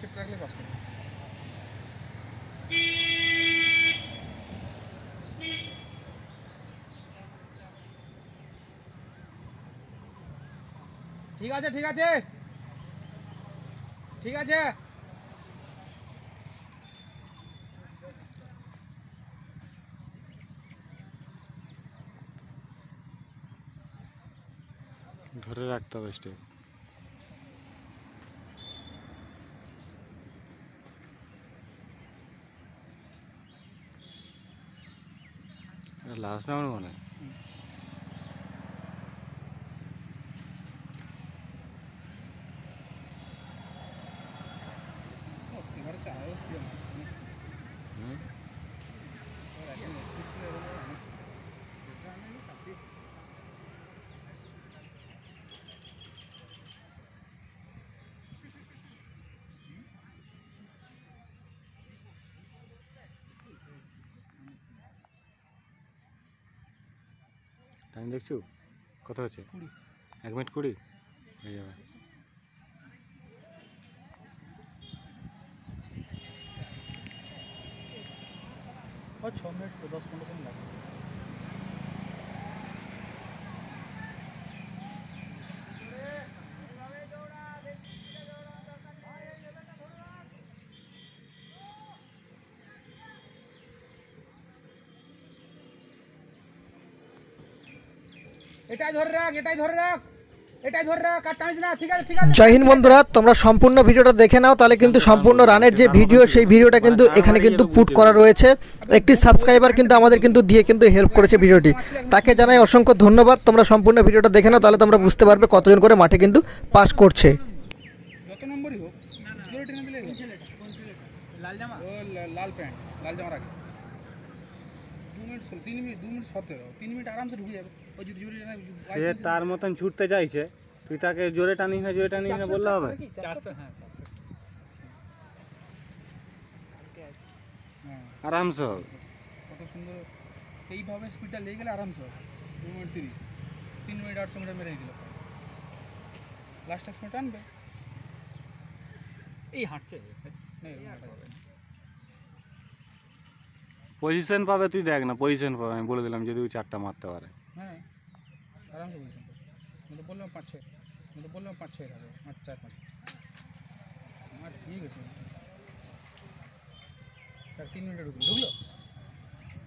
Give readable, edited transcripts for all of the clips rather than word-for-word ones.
Step রাখলে pass করবে। ঠিক আছে ঠিক আছে ঠিক আছে। ধরে রাখতে হবে স্টেপ। লাস্ট রাউন্ড মানে এবারে চালাও স্পিড টাইম দেখছো কত হচ্ছে? 20। 1 মিনিট 20 হয়ে যাবে। और 6 मिनट 10-15 सेकंड लगे। এটাই ধরে রাখ, এটাই ধরে রাখ, এটাই ধরে রাখ, আর টানিস না। ঠিক আছে ঠিক আছে। জয় হিন্দ বন্ধুরা, তোমরা সম্পূর্ণ ভিডিওটা দেখে নাও, তাহলে কিন্তু সম্পূর্ণ রানের যে ভিডিও সেই ভিডিওটা কিন্তু এখানে কিন্তু পুট করা রয়েছে। একটি সাবস্ক্রাইবার কিন্তু আমাদের কিন্তু দিয়ে কিন্তু হেল্প করেছে ভিডিওটি, তাকে জানাই অসংখ্য ধন্যবাদ। তোমরা সম্পূর্ণ ভিডিওটা দেখে নাও, তাহলে তোমরা বুঝতে পারবে কতজন করে মাঠে কিন্তু পাস করছে। যত নম্বরই হোক জোরে টেনে দিলে লাল জামা, ও লাল প্যান্ট লাল জামা রাখে। 2 মিনিট 16, 3 মিনিট 2 মিনিট 17, 3 মিনিট আরামসে ঢুকে যাবে। ও যদি জোরে না সে তার মতন ছুটতে চাইছে, তুই তাকে জোরে টানিস না জোরে টানিস না বললে হবে? 400, হ্যাঁ 400 হ্যাঁ আরামসে হবে। কত সুন্দর এইভাবে স্পিডটা লেগে গেলে আরামসে হবে। 2 মিনিট 30, 3 মিনিট 800 মিটার মেরে দিল। লাস্ট 100 মিটার টানবে। এই হাঁটছে পজিশন পাবে, তুই দেখ না পজিশন পাবে। আমি বলে দিলাম যদি ওই 4টা মারতে পারে। হ্যাঁ আরামসে বলছেন। আমি তো বললাম 5-6, আমি তো বললাম 5-6 হবে, 4-5 আমার ঠিক আছে। স্যার 3 মিনিটে ঢুকলো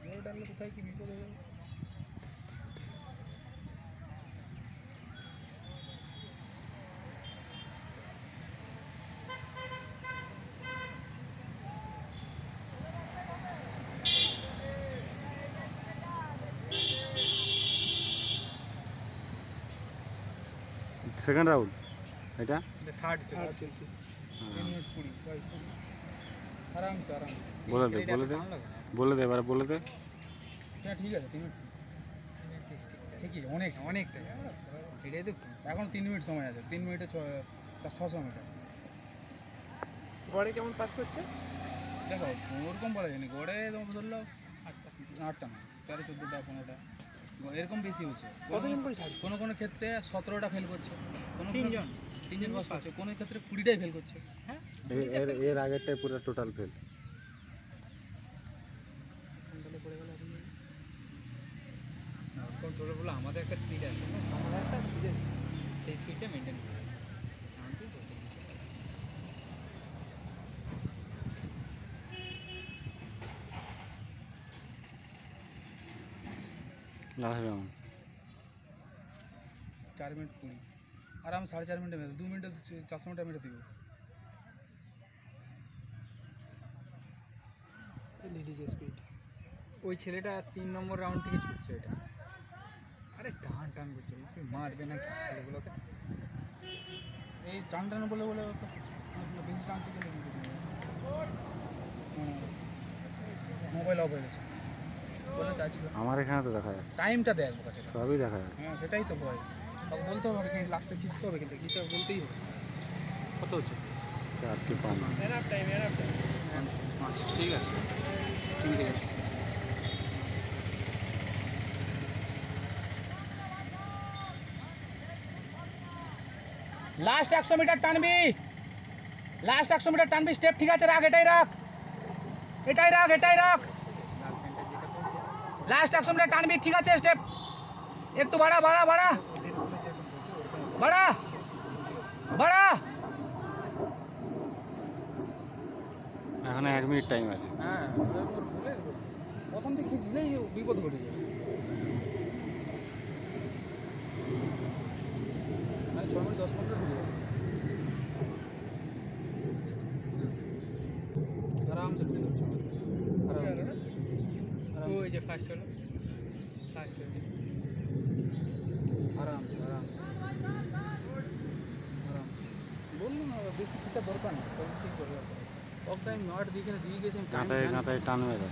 জোরে টানলে কোথায় কি বিপদ হয়ে যাবে। সেকেন্ড রাউন্ড এটা থার্ড চলছে। 3 মিনিট 20 আরামসে আরামসে। বলে দে বলে দে বলে দে এবার বলে দে। হ্যাঁ ঠিক আছে 3 মিনিট ঠিকই অনেক অনেকটা। এটাই তো এখন 3 মিনিট সময় আছে। 3 মিনিটে 600 মিটার। গড়ে কেমন পাস করছে দেখো, ওরকম বলা যায়নি। গড়ে তোমার ধরলো 8টা না 13, 14টা, 15টা এরকম বেশি হচ্ছে। কতজন করে ছাড়ছে? কোনো কোনো ক্ষেত্রে 17টা ফেল করছে, কোনো 3জন পাস করছে, কোনো ক্ষেত্রে 20টাই ফেল করছে। হ্যাঁ এর আগেরটাই পুরো টোটাল ফেল। আমাদের একটা স্পিড আছে, আমাদের একটা সেই স্পিডটা মেনটেন করে। লাস্ট রাউন্ড 4 মিনিট 20 আরাম 4.5 মিনিটে মেরে 2 মিনিটে 400 মিটার মেরে দিবে। লেডিজ স্পিড ওই ছেলেটা 3 নম্বর রাউন্ড থেকে ছুটছে। এটা আরে টান টান করছে, মারবে না কি ছেলেগুলোকে? এই টান টান বলে বলে বেশি টানতে গেলে মোবাইল অফ হয়ে গেছে বলে চাইছিল। আমার এখানে তো দেখা যায়, টাইমটা দেখবো কাছে সবই দেখা যায়। হ্যাঁ সেটাই তো ভয়। বলতে হবে কিন্তু লাস্টে খিঁচতে হবে, কিন্তু খিঁচতে বলতেই হবে। কত হচ্ছে? 4 কি 5 ঠিক আছে ঠিক আছে। লাস্ট 100 মিটার টানবি, লাস্ট 100 মিটার টানবি, স্টেপ ঠিক আছে, রাখ, এটাই রাখ, এটাই রাখ, এটাই রাখ, লাস্ট 100 মিটার টানবি, ঠিক আছে, স্টেপ একটু বাড়া বাড়া বাড়া বাড়া বাড়া। এখন 1 মিনিট টাইম আছে। হ্যাঁ, প্রথম থেকে খিঁচলেই বিপদ ঘটে যাবে। মানে 6 মিনিট 10 মিনিট ঢুকে যাবে আরামসে, ঢুকে যাবে 6 মিনিট আরামসে। ওই যে ফার্স্ট হলো, ফার্স্ট হলো, আরামসে আরামসে আরামসে। বললাম না বেশি কিছু দরকার নেই, সব ঠিক করবে। অফ টাইম নট দিয়ে দিয়ে গেছে, গাঁথায় গাঁথায় টানবে তো।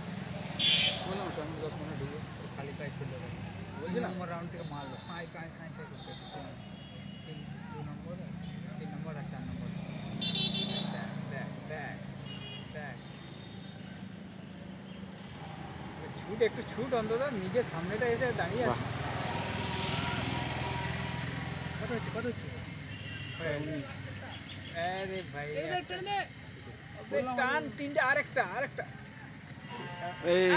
বললাম 6 মিনিট 10 মিনিট ঢুকে খালি পায়ে চলে যাবে। বলছিলাম আমার রাউন্ড থেকে মারলো সাই সাই সাই সাই করতে 2 নম্বর 3 নম্বর আর 4 নম্বর ব্যাক ব্যাক ব্যাক ব্যাক। ছুট একটু ছুট, অন্তত নিজের সামনেটা এসে দাঁড়িয়ে আছে। কত হচ্ছে কত হচ্ছে? 19। আরে ভাই টান, 3টে, আরেকটা আরেকটা। এই